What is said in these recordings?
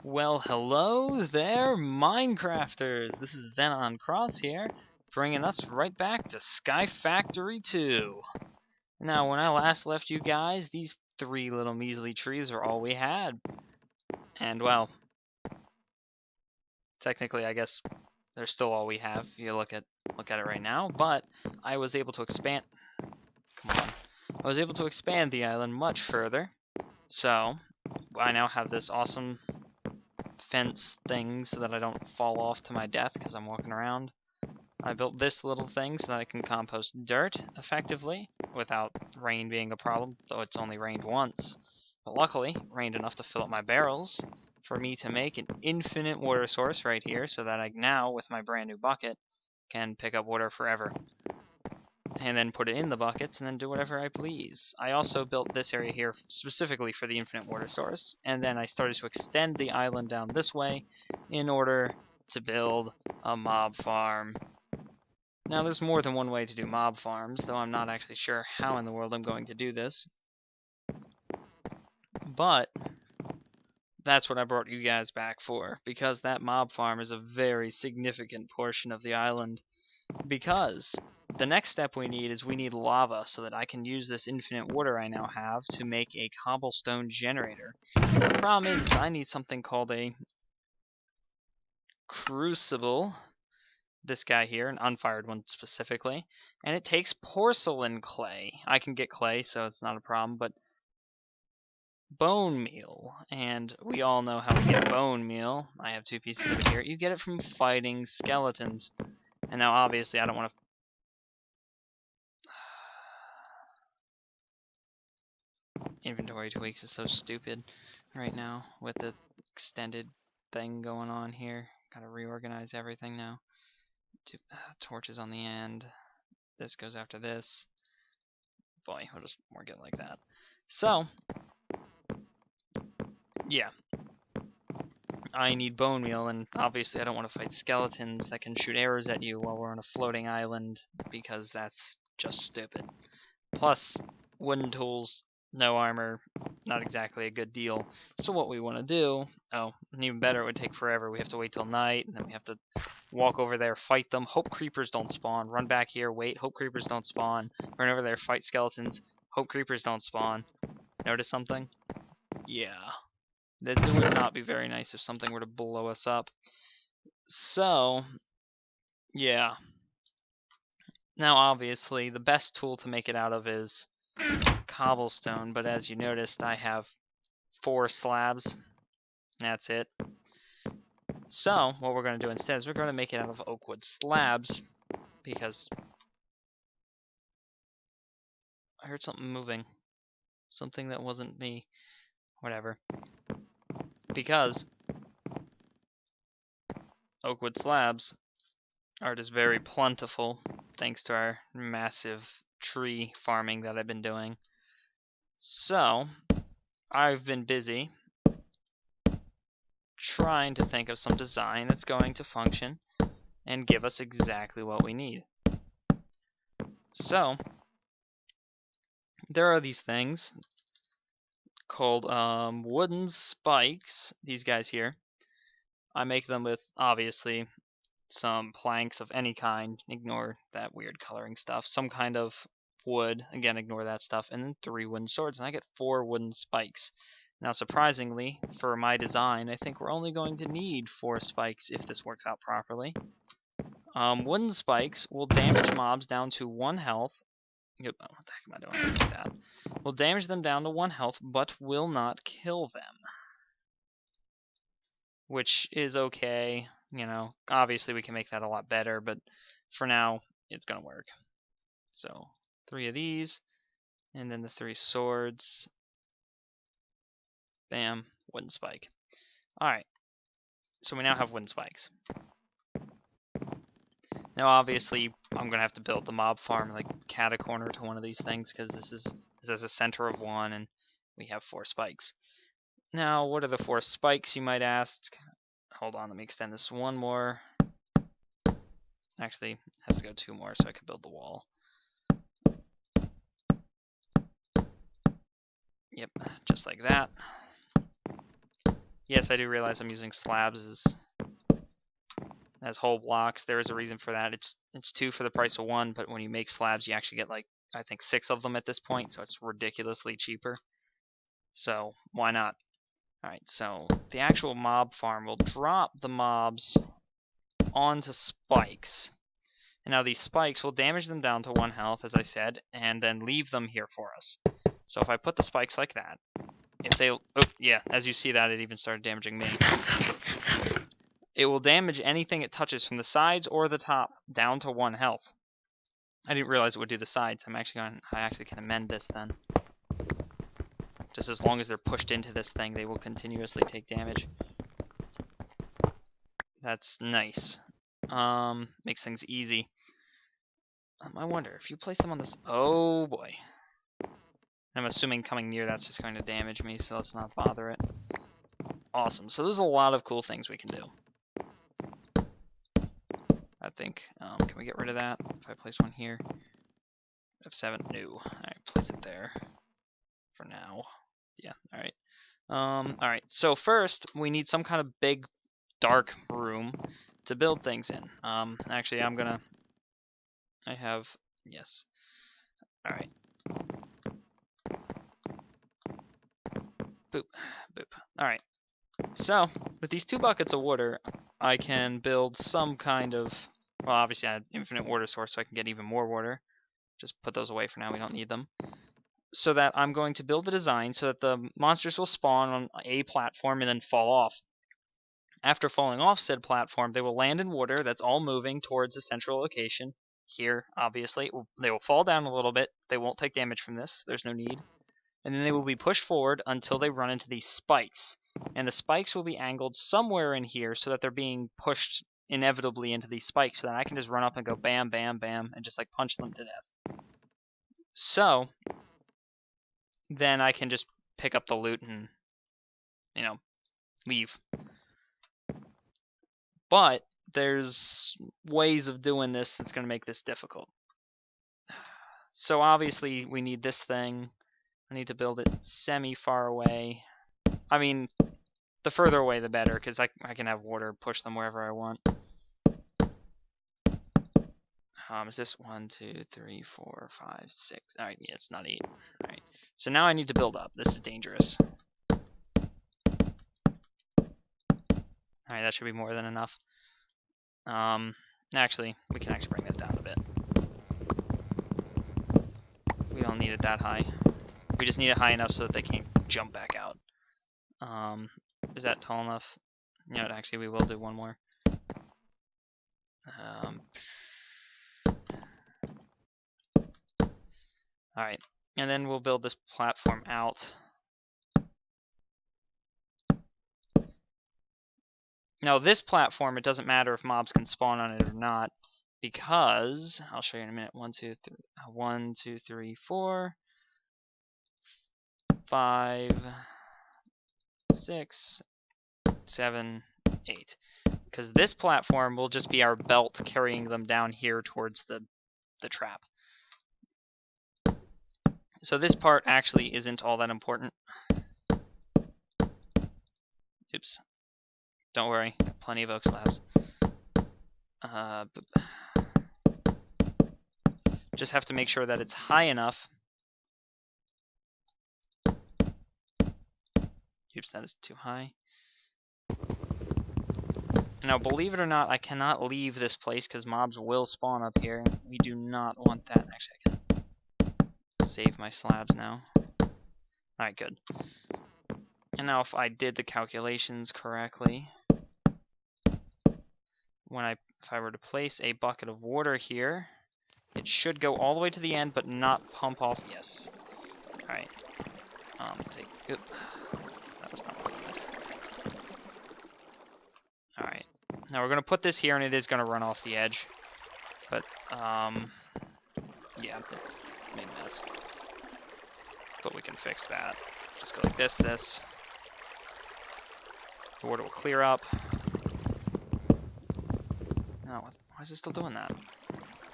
Well, hello there, Minecrafters! This is Xenon Cross here, bringing us right back to Sky Factory 2. Now, when I last left you guys, these three little measly trees are all we had. And, well, technically, I guess they're still all we have if you look at it right now, but I was able to expand... Come on. I was able to expand the island much further, so I now have this awesome fence thing so that I don't fall off to my death because I'm walking around. I built this little thing so that I can compost dirt effectively without rain being a problem, though it's only rained once. But luckily, it rained enough to fill up my barrels for me to make an infinite water source right here so that I now, with my brand new bucket, can pick up water forever. And then put it in the buckets and then do whatever I please. I also built this area here specifically for the infinite water source, and then I started to extend the island down this way in order to build a mob farm. Now there's more than one way to do mob farms, though I'm not actually sure how in the world I'm going to do this. But that's what I brought you guys back for, because that mob farm is a very significant portion of the island. Because the next step we need is we need lava so that I can use this infinite water I now have to make a cobblestone generator. The problem is I need something called a crucible. This guy here, an unfired one specifically, and it takes porcelain clay. I can get clay, so it's not a problem, but bone meal, and we all know how we get bone meal. I have 2 pieces of it here. You get it from fighting skeletons. And now obviously I don't want to inventory tweaks is so stupid right now with the extended thing going on here. Gotta reorganize everything now. Torches on the end. This goes after this. Boy, we'll just work it like that. So, yeah. I need bone meal, and obviously I don't want to fight skeletons that can shoot arrows at you while we're on a floating island, because that's just stupid. Plus, wooden tools, no armor, not exactly a good deal. So what we want to do, and even better, it would take forever. We have to wait till night, and then we have to walk over there, fight them, hope creepers don't spawn, run back here, wait, hope creepers don't spawn, run over there, fight skeletons, hope creepers don't spawn. Notice something? Yeah. It would not be very nice if something were to blow us up. So, yeah. Now, obviously, the best tool to make it out of is cobblestone, but as you noticed, I have 4 slabs. That's it. So, what we're going to do instead is we're going to make it out of oak wood slabs, because I heard something moving. Something that wasn't me. Whatever. Because oak wood slabs are just very plentiful, thanks to our massive tree farming that I've been doing. So, I've been busy trying to think of some design that's going to function and give us exactly what we need. So, there are these things called wooden spikes, these guys here. I make them with, obviously, some planks of any kind, ignore that weird coloring stuff, some kind of wood, again ignore that stuff, and then 3 wooden swords, and I get 4 wooden spikes. Now surprisingly, for my design, I think we're only going to need 4 spikes if this works out properly. Wooden spikes will damage mobs down to 1 health. What the heck am I doing like that? Will damage them down to 1 health, but will not kill them. Which is okay, you know. Obviously we can make that a lot better, but for now, it's gonna work. So, 3 of these, and then the 3 swords. Bam, wooden spike. Alright, so we now have wooden spikes. Now obviously, I'm gonna have to build the mob farm, like cat a corner to one of these things, because this is a center of one, and we have 4 spikes. Now, what are the 4 spikes, you might ask? Hold on, let me extend this 1 more. Actually, it has to go 2 more so I can build the wall. Yep, just like that. Yes, I do realize I'm using slabs as whole blocks. There is a reason for that. It's 2 for the price of 1, but when you make slabs, you actually get like I think 6 of them at this point, so it's ridiculously cheaper. So why not? All right, so the actual mob farm will drop the mobs onto spikes. And now these spikes will damage them down to 1 health, as I said, and then leave them here for us. So if I put the spikes like that, if they, oh yeah, as you see that, it even started damaging me. It will damage anything it touches from the sides or the top down to 1 health. I didn't realize it would do the sides. I actually can amend this then. Just as long as they're pushed into this thing, they will continuously take damage. That's nice. Makes things easy. I wonder if you place them on this. Oh boy. I'm assuming coming near that's just going to damage me, so let's not bother it. Awesome. So there's a lot of cool things we can do. I think. Can we get rid of that? If I place one here. F7. No. Alright, place it there. For now. Yeah, alright. Alright, so first we need some kind of big dark room to build things in. Actually yes. Alright. Boop, boop. Alright. So, with these 2 buckets of water, I can build some kind of, well, obviously I have infinite water source, so I can get even more water. Just put those away for now, we don't need them. So that I'm going to build the design so that the monsters will spawn on a platform and then fall off. After falling off said platform, they will land in water that's all moving towards a central location. Here, obviously, they will fall down a little bit. They won't take damage from this. There's no need. And then they will be pushed forward until they run into these spikes. And the spikes will be angled somewhere in here so that they're being pushed inevitably into these spikes so that I can just run up and go bam, bam, bam, and just like punch them to death. So, then I can just pick up the loot and, leave. But there's ways of doing this that's going to make this difficult. So obviously we need this thing. I need to build it semi-far away. I mean, the further away the better, because I can have water push them wherever I want. Is this 1, 2, 3, 4, 5, 6? Alright, yeah, it's not 8. Alright, so now I need to build up. This is dangerous. Alright, that should be more than enough. Actually, we can actually bring that down a bit. We don't need it that high. We just need it high enough so that they can't jump back out. Is that tall enough? You know, actually, we will do one more. Alright, and then we'll build this platform out. Now, this platform, it doesn't matter if mobs can spawn on it or not, because I'll show you in a minute. 1, 2, 3, 4, 5, 6, 7, 8. Because this platform will just be our belt carrying them down here towards the trap. So this part actually isn't all that important. Oops. Don't worry, got plenty of oak slabs. Just have to make sure that it's high enough. Oops, that is too high. Now, believe it or not, I cannot leave this place because mobs will spawn up here. We do not want that. Actually, I can save my slabs now. Alright, good. And now if I did the calculations correctly, if I were to place a bucket of water here, it should go all the way to the end, but not pump off. Yes. Alright. Oop. That was not what I wanted. Alright. Now we're going to put this here, and it is going to run off the edge. But, yeah, it made a mess. But we can fix that. Just go like this. The water will clear up. No, why is it still doing that?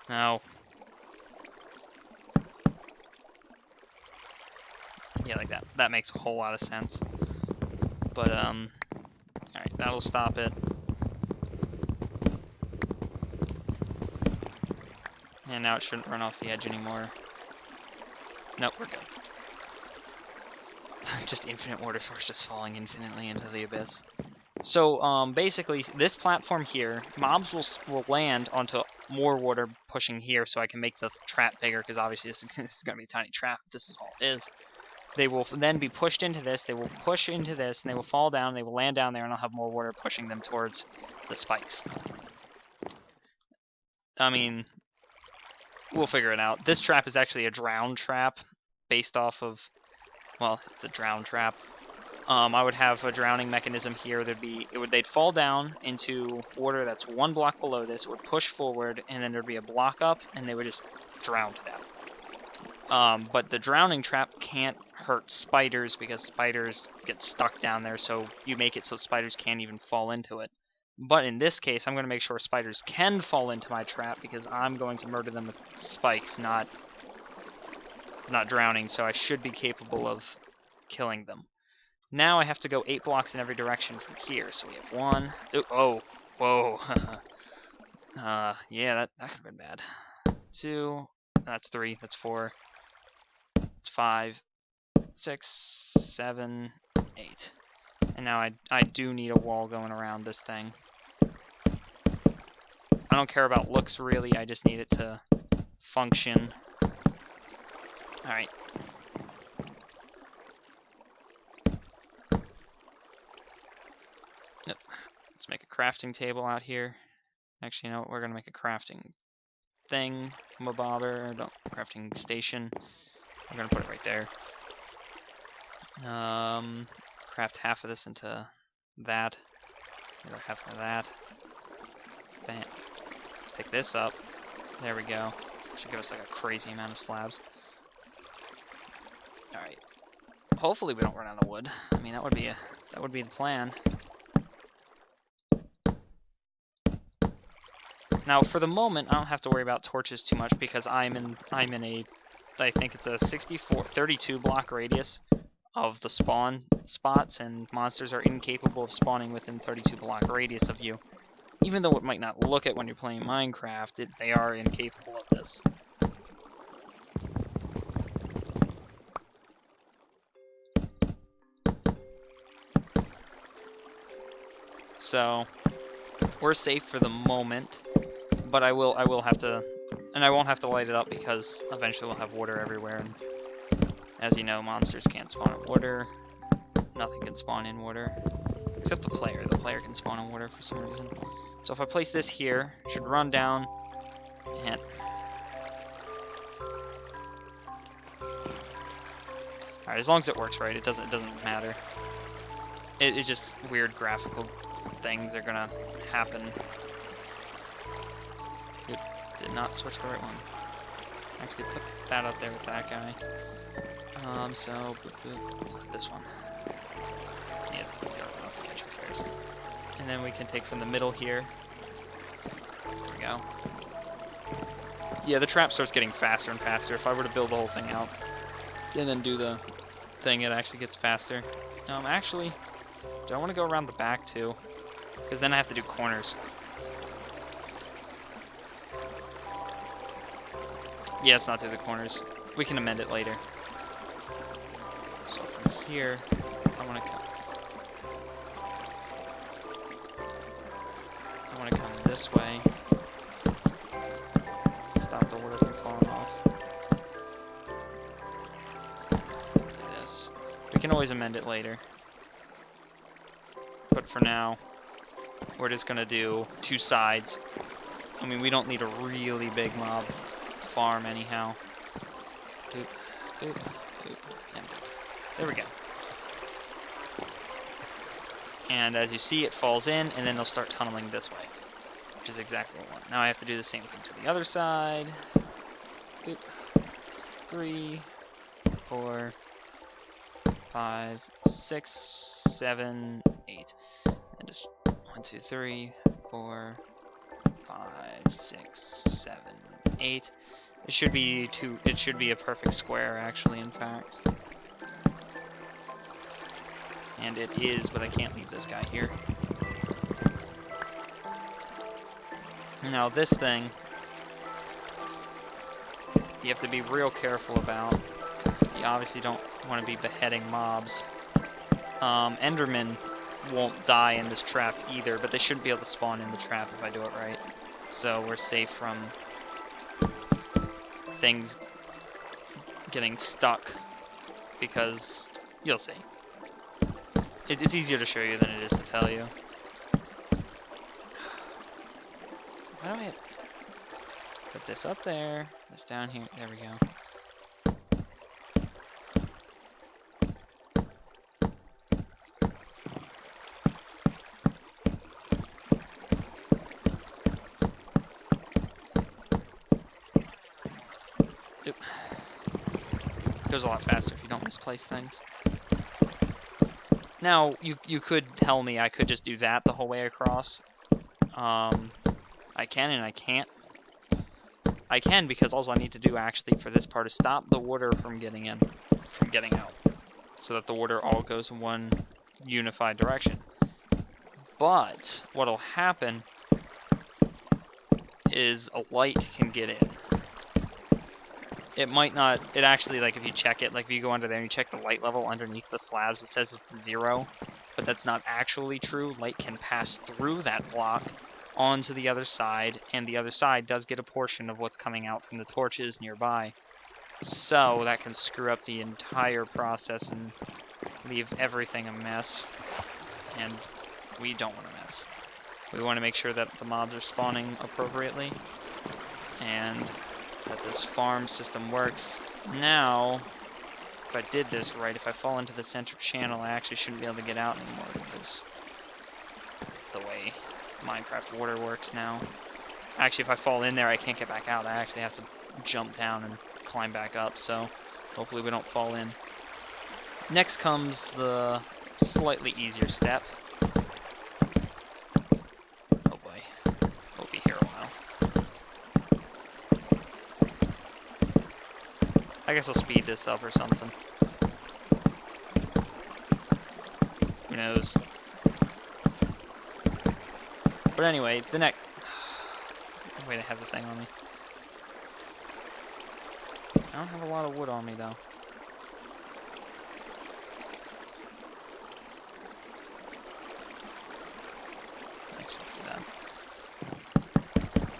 No. Yeah, like that. That makes a whole lot of sense. But, That'll stop it. And now it shouldn't run off the edge anymore. Nope, we're good. Just infinite water source just falling infinitely into the abyss. So basically, this platform here, mobs will land onto more water pushing here, so I can make the trap bigger, because obviously this is going to be a tiny trap. This is all it is. They will then be pushed into this, they will push into this, and they will fall down, they will land down there, and I'll have more water pushing them towards the spikes. I mean, we'll figure it out. This trap is actually a drown trap, based off of, well, it's a drown trap. I would have a drowning mechanism here. They'd fall down into water that's one block below this. It would push forward, and then there'd be a block up, and they would just drown to death. But the drowning trap can't hurt spiders because spiders get stuck down there. So you make it so spiders can't even fall into it. But in this case, I'm going to make sure spiders can fall into my trap because I'm going to murder them with spikes, not drowning. So I should be capable of killing them. Now I have to go 8 blocks in every direction from here. So we have 1. Oh, whoa. Yeah, that could have been bad. 2. That's 3. That's 4. That's 5. 6, 7, 8. And now I do need a wall going around this thing. I don't care about looks really. I just need it to function. All right. Yep. Let's make a crafting table out here. Actually, you know what? We're gonna make a crafting thing, crafting station. We're gonna put it right there. Craft half of this into that. The other half into that. Bam. Pick this up. There we go. Should give us like a crazy amount of slabs. All right. Hopefully we don't run out of wood. I mean, that would be the plan. Now, for the moment, I don't have to worry about torches too much because I'm in a, I think it's a 32 block radius of the spawn spots, and monsters are incapable of spawning within 32 block radius of you. Even though it might not look it when you're playing Minecraft, they are incapable of this. So we're safe for the moment, but I will have to, and I won't have to light it up because eventually we'll have water everywhere. And as you know, monsters can't spawn in water. Nothing can spawn in water except the player. The player can spawn in water for some reason. So if I place this here, it should run down and alright, as long as it works right, it doesn't matter. It's just weird graphical things are gonna happen. It did not switch the right one. Actually put that up there with that guy. So boop, boop, this one. Yeah, off the edge, who cares? And then we can take from the middle here. There we go. Yeah, the trap starts getting faster and faster. If I were to build the whole thing out and then do the thing, it actually gets faster. Actually, do I want to go around the back too? Because then I have to do corners. Yeah, let's not do the corners. We can amend it later. So from here, I want to come this way. Stop the water from falling off. Do this. We can always amend it later. But for now, we're just going to do 2 sides. I mean, we don't need a really big mob farm anyhow. Boop, boop, boop, and boop. There we go. And as you see, it falls in, and then they'll start tunneling this way, which is exactly what I want. Now I have to do the same thing to the other side. Boop. 3, 4, 5, 6, 7, 8. And just 1, 2, 3, 4, 5, 6, 7, 8. It should be it should be a perfect square, actually, in fact. And it is, but I can't leave this guy here. Now this thing, you have to be real careful about, because you obviously don't want to be beheading mobs. Endermen won't die in this trap either, but they shouldn't be able to spawn in the trap if I do it right. So we're safe from things getting stuck, because you'll see. It's easier to show you than it is to tell you. Why do I put this up there? This down here. There we go. Oop. Goes a lot faster if you don't misplace things. Now, you could tell me I could just do that the whole way across. I can and I can't. I can because all I need to do actually for this part is stop the water from getting in, from getting out, so that the water all goes in one unified direction. But what'll happen is a light can get in. It might not, it actually, like if you check it, like if you go under there and you check the light level underneath the slabs, it says it's 0, but that's not actually true. Light can pass through that block onto the other side, and the other side does get a portion of what's coming out from the torches nearby. So that can screw up the entire process and leave everything a mess, and we don't want to mess. We want to make sure that the mobs are spawning appropriately, and that this farm system works. Now, if I did this right, if I fall into the center channel, I actually shouldn't be able to get out anymore, because the way Minecraft water works now. Actually, if I fall in there, I can't get back out. I actually have to jump down and climb back up, so hopefully we don't fall in. Next comes the slightly easier step. Oh boy, we'll be here a while. I guess I'll speed this up or something. Who knows? But anyway, the next... Wait, I have the thing on me. I don't have a lot of wood on me, though. Next, let's do that.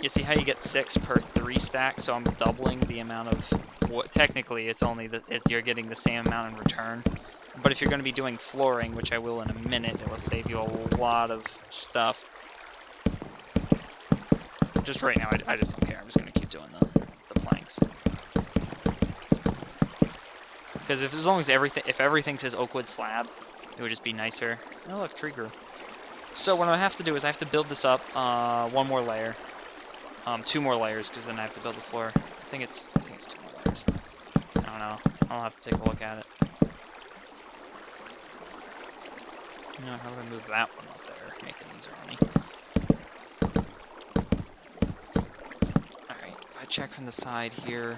You see how you get 6 per 3 stack? So I'm doubling the amount of wood. Technically, it's only you're getting the same amount in return. But if you're going to be doing flooring, which I will in a minute, it will save you a lot of stuff. Just right now, I just don't care. I'm just going to keep doing the planks. Because as long as everything says oakwood slab, it would just be nicer. Oh look, tree grew. So what I have to do is I have to build this up one more layer, 2 more layers, because then I have to build the floor. I think it's 2 more layers. I don't know. I'll have to take a look at it. No, how do I move that one up there? Make it easier on me. Alright, if I check from the side here.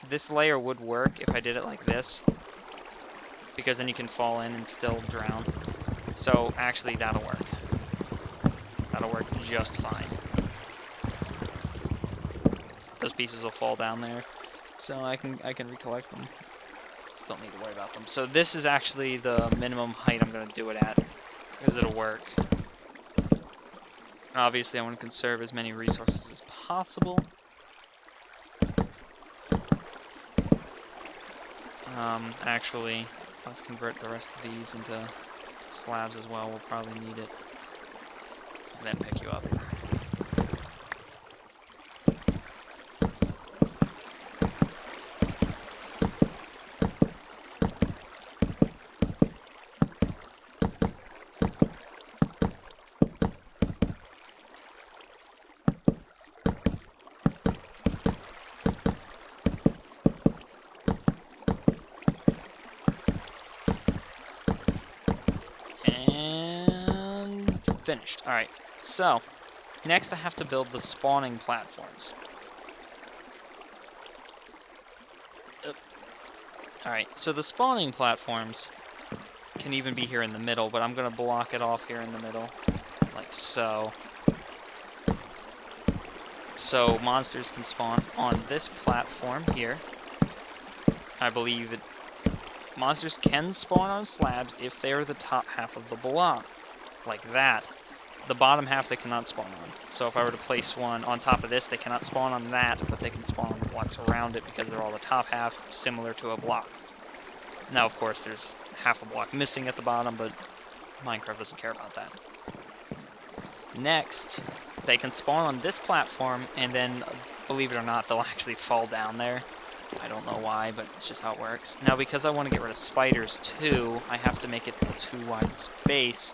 This layer would work if I did it like this, because then you can fall in and still drown. So actually that'll work. That'll work just fine. Those pieces will fall down there, so I can recollect them. Don't need to worry about them. So this is actually the minimum height I'm going to do it at, because it'll work. Obviously I want to conserve as many resources as possible. Actually, let's convert the rest of these into slabs as well. We'll probably need it. And then pick you up. Finished. Alright, so next I have to build the spawning platforms. Alright, so the spawning platforms can even be here in the middle, but I'm going to block it off here in the middle, like so. So monsters can spawn on this platform here. I believe monsters can spawn on slabs if they're the top half of the block, like that. The bottom half they cannot spawn on. So if I were to place one on top of this, they cannot spawn on that, but they can spawn on the blocks around it because they're all the top half, similar to a block. Now, of course, there's half a block missing at the bottom, but Minecraft doesn't care about that. Next, they can spawn on this platform, and then, believe it or not, they'll actually fall down there. I don't know why, but it's just how it works. Now, because I want to get rid of spiders too, I have to make it a too wide space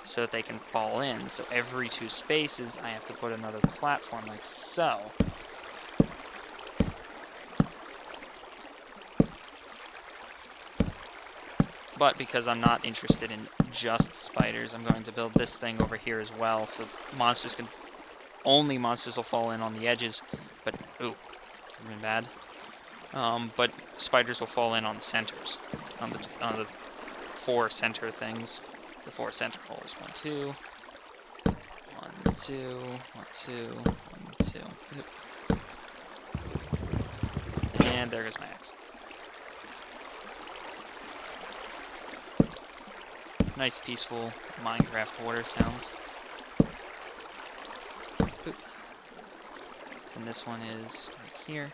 so that they can fall in. So every 2 spaces, I have to put another platform like so. But because I'm not interested in just spiders, I'm going to build this thing over here as well, so monsters can... Only monsters will fall in on the edges, but... Ooh, I'm bad. But spiders will fall in on the centers, on the 4 center things, the 4 center holes. 1, 2, 1, 2, 1, 2, 1, 2. And there goes my axe. Nice, peaceful Minecraft water sounds. Boop. And this one is right here.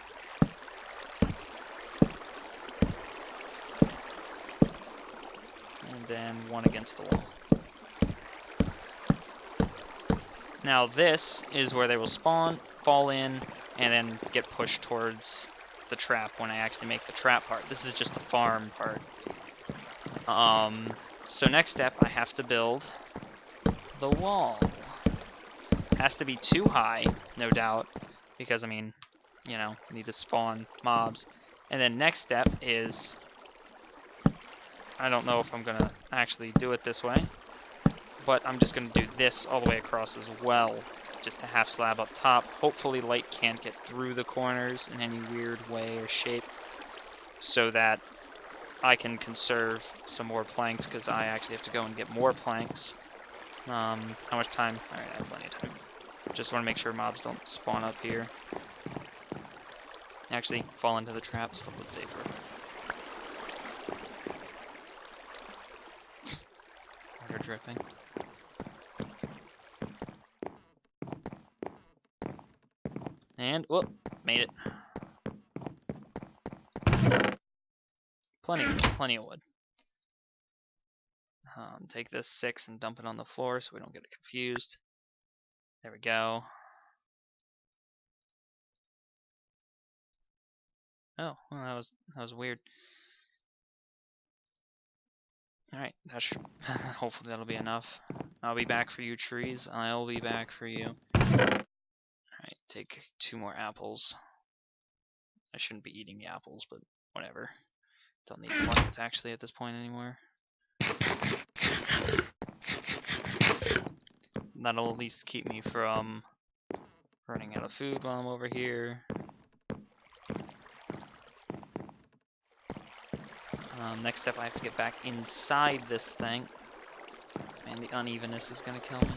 And then one against the wall. Now this is where they will spawn, fall in, and then get pushed towards the trap when I actually make the trap part. This is just the farm part. So next step, I have to build the wall. It has to be too high, no doubt, because, I mean, you know, need to spawn mobs. And then next step is, I don't know if I'm going to actually do it this way, but I'm just going to do this all the way across as well, just a half slab up top. Hopefully light can't get through the corners in any weird way or shape, so that I can conserve some more planks, because I actually have to go and get more planks. How much time? Alright, I have plenty of time. Just want to make sure mobs don't spawn up here. Actually, fall into the traps, a little bit safer. Water dripping. And, whoop, made it. Plenty of wood. Take this 6 and dump it on the floor so we don't get it confused. There we go. Oh, well, that was weird. Alright, that should hopefully that'll be enough. I'll be back for you, trees. I'll be back for you. Alright, take 2 more apples. I shouldn't be eating the apples, but whatever. Don't need the buckets actually at this point anymore. That'll at least keep me from running out of food while I'm over here. Next step, I have to get back inside this thing. And the unevenness is going to kill me.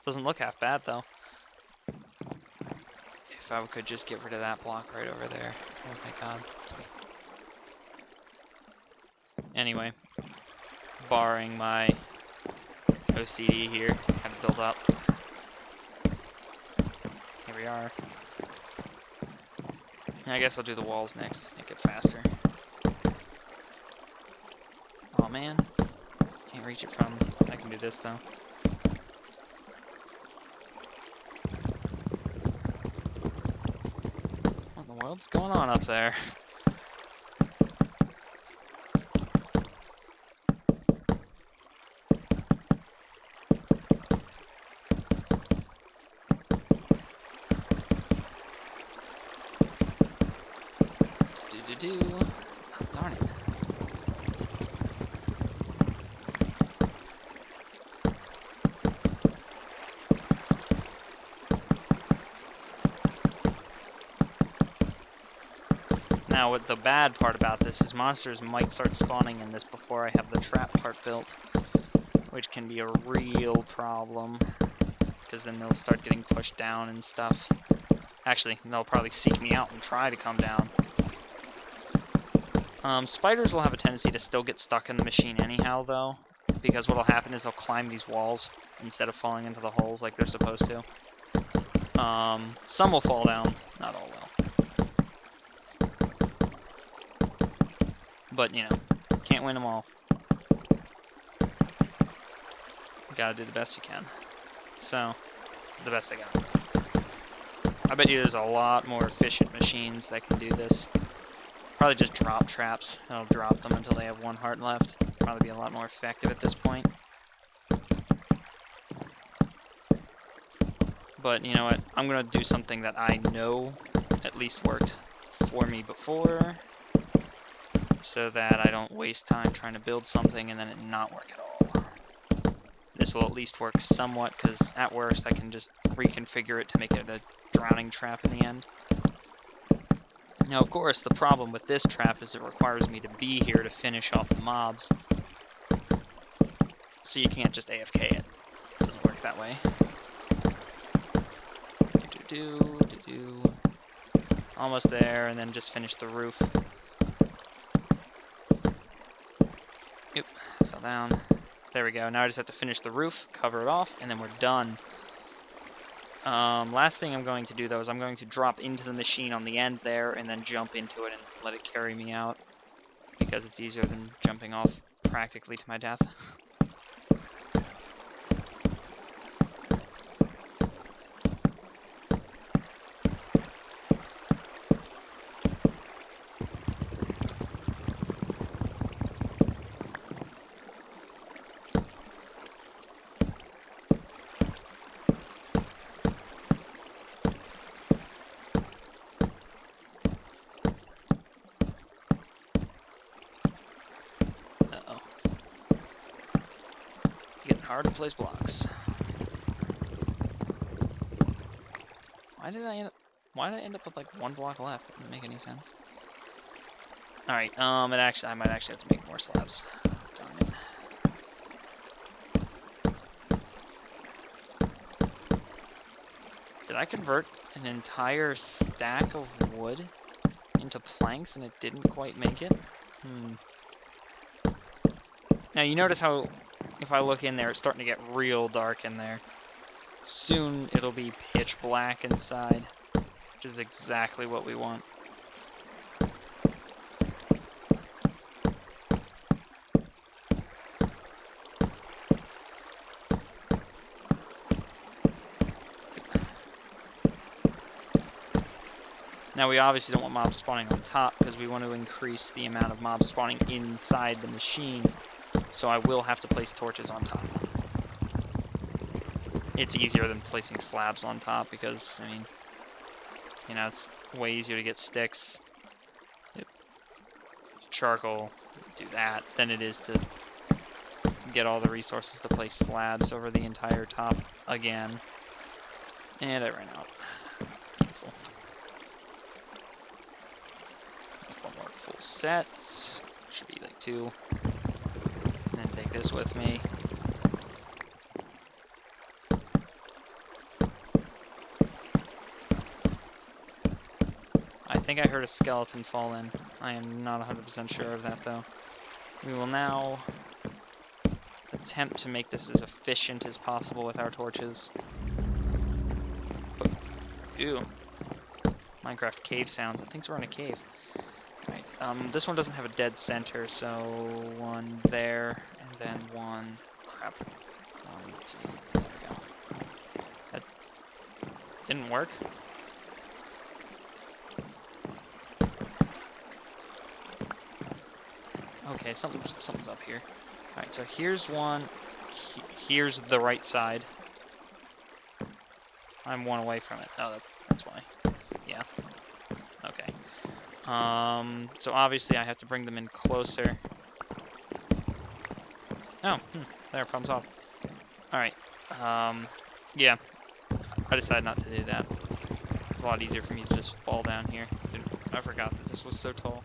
Doesn't look half bad, though. If I could just get rid of that block right over there. Oh my god. Anyway. Barring my OCD here, kind of build up. Here we are. I guess I'll do the walls next, make it faster. Oh man. Can't reach it from... I can do this though. What in the world's going on up there? Oh, darn it. Now, what the bad part about this is monsters might start spawning in this before I have the trap part built, which can be a real problem, because then they'll start getting pushed down and stuff. Actually, they'll probably seek me out and try to come down. Spiders will have a tendency to still get stuck in the machine anyhow, though, because what'll happen is they'll climb these walls instead of falling into the holes like they're supposed to. Some will fall down, not all will. But, you know, can't win them all. You gotta do the best you can. So, it's the best I got. I bet you there's a lot more efficient machines that can do this. Probably just drop traps. I'll drop them until they have 1 heart left. Probably be a lot more effective at this point. But you know what? I'm gonna do something that I know at least worked for me before, so that I don't waste time trying to build something and then it not work at all. This will at least work somewhat, because at worst I can just reconfigure it to make it a drowning trap in the end. Now, of course, the problem with this trap is it requires me to be here to finish off the mobs. So you can't just AFK it. It doesn't work that way. Almost there, and then just finish the roof. Oop, fell down. There we go. Now I just have to finish the roof, cover it off, and then we're done. Last thing I'm going to do, though, is I'm going to drop into the machine on the end there, and then jump into it and let it carry me out, because it's easier than jumping off practically to my death. Hard to place blocks. Why did I end up with like 1 block left? That doesn't make any sense. Alright, I might actually have to make more slabs. Darn it. Did I convert an entire stack of wood into planks and it didn't quite make it? Now you notice how if I look in there, it's starting to get real dark in there. Soon it'll be pitch black inside, which is exactly what we want. Now we obviously don't want mobs spawning on top, because we want to increase the amount of mobs spawning inside the machine. So I will have to place torches on top. It's easier than placing slabs on top because, I mean, you know, it's way easier to get sticks. Charcoal, do that, than it is to get all the resources to place slabs over the entire top again. And I ran out. Beautiful. Make 1 more full set. Should be like 2. Take this with me. I think I heard a skeleton fall in. I am not 100% sure of that, though. We will now attempt to make this as efficient as possible with our torches. But, ew. Minecraft cave sounds. It thinks we're in a cave. Alright, this one doesn't have a dead center, so 1 there, and then 1, crap, 1, 2, there we go. That didn't work. Okay, something's up here. Alright, so here's 1, here's the right side. I'm 1 away from it. Oh, that's why. Yeah. Okay. So obviously I have to bring them in closer. Oh, there, problem solved. Alright, yeah, I decided not to do that. It's a lot easier for me to just fall down here. I forgot that this was so tall.